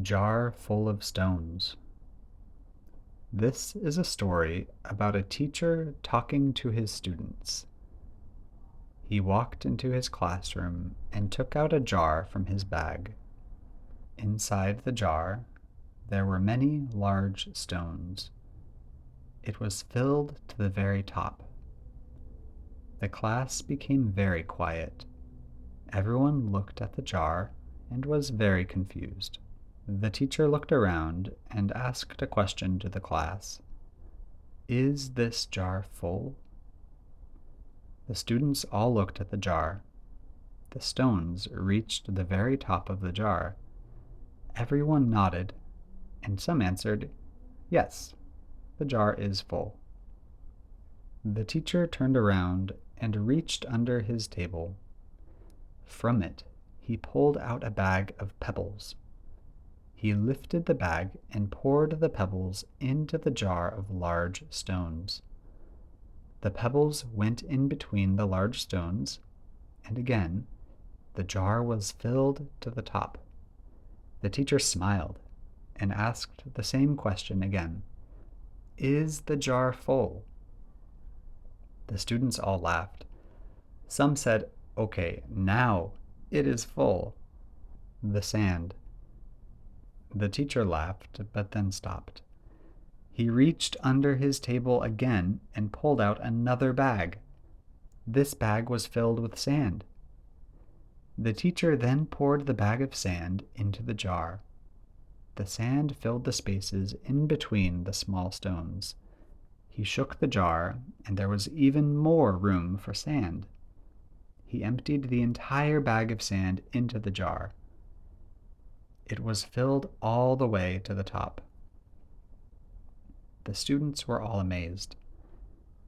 jar full of stones. This is a story about a teacher talking to his students. He walked into his classroom and took out a jar from his bag. Inside the jar, there were many large stones. It was filled to the very top. The class became very quiet. Everyone looked at the jar and was very confused. The teacher looked around and asked a question to the class. Is this jar full? The students all looked at the jar. The stones reached the very top of the jar. Everyone nodded, and some answered, yes, the jar is full. The teacher turned around and reached under his table. From it, he pulled out a bag of pebbles. He lifted the bag and poured the pebbles into the jar of large stones. The pebbles went in between the large stones, and again, the jar was filled to the top. The teacher smiled and asked the same question again. Is the jar full? The students all laughed. Some said, okay, now it is full. The sand. The teacher laughed, but then stopped. He reached under his table again and pulled out another bag. This bag was filled with sand. The teacher then poured the bag of sand into the jar. The sand filled the spaces in between the small stones. He shook the jar, and there was even more room for sand. He emptied the entire bag of sand into the jar. It was filled all the way to the top. The students were all amazed.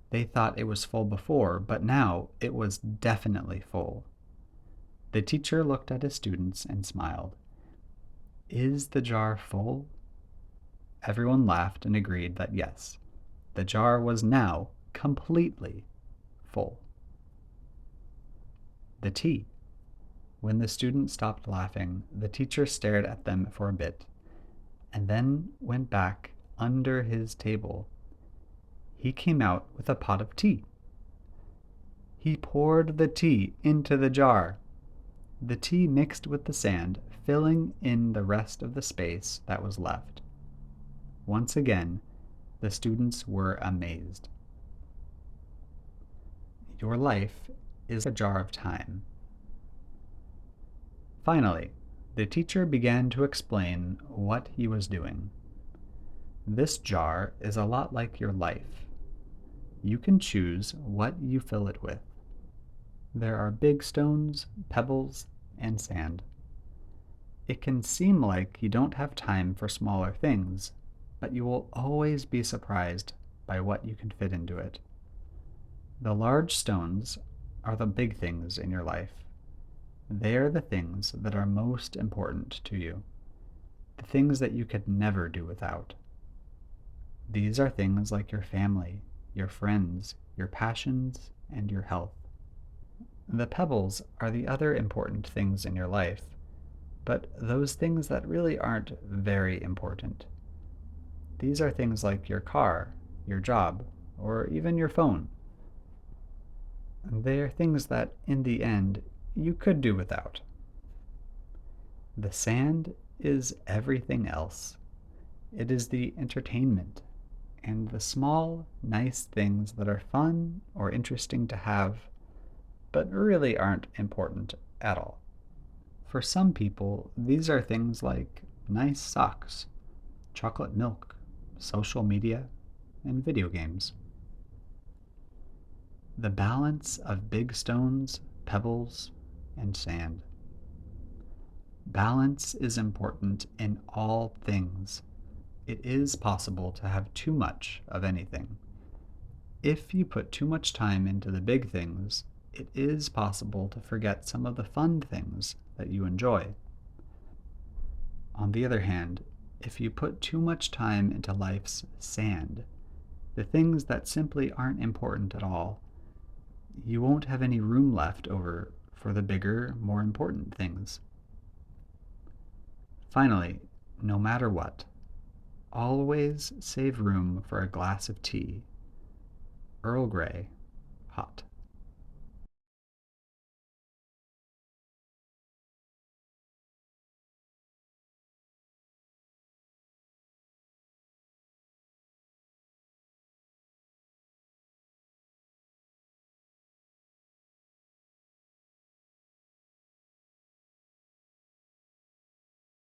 They thought it was full before, but now it was definitely full. The teacher looked at his students and smiled. Is the jar full? Everyone laughed and agreed that yes, the jar was now completely full. The tea. When the students stopped laughing, the teacher stared at them for a bit, and then went back under his table. He came out with a pot of tea. He poured the tea into the jar. The tea mixed with the sand, filling in the rest of the space that was left. Once again, the students were amazed. Your life is a jar of time. Finally, the teacher began to explain what he was doing. This jar is a lot like your life. You can choose what you fill it with. There are big stones, pebbles, and sand. It can seem like you don't have time for smaller things, but you will always be surprised by what you can fit into it. The large stones are the big things in your life. They are the things that are most important to you, the things that you could never do without. These are things like your family, your friends, your passions, and your health. The pebbles are the other important things in your life, but those things that really aren't very important. These are things like your car, your job, or even your phone. They are things that, in the end, you could do without. The sand is everything else. It is the entertainment and the small, nice things that are fun or interesting to have, but really aren't important at all. For some people, these are things like nice socks, chocolate milk, social media, and video games. The balance of big stones, pebbles, and sand. Balance is important in all things. It is possible to have too much of anything. If you put too much time into the big things, it is possible to forget some of the fun things that you enjoy. On the other hand, if you put too much time into life's sand, the things that simply aren't important at all, you won't have any room left over for the bigger, more important things. Finally, no matter what. Always save room for a glass of tea. Earl Grey, hot.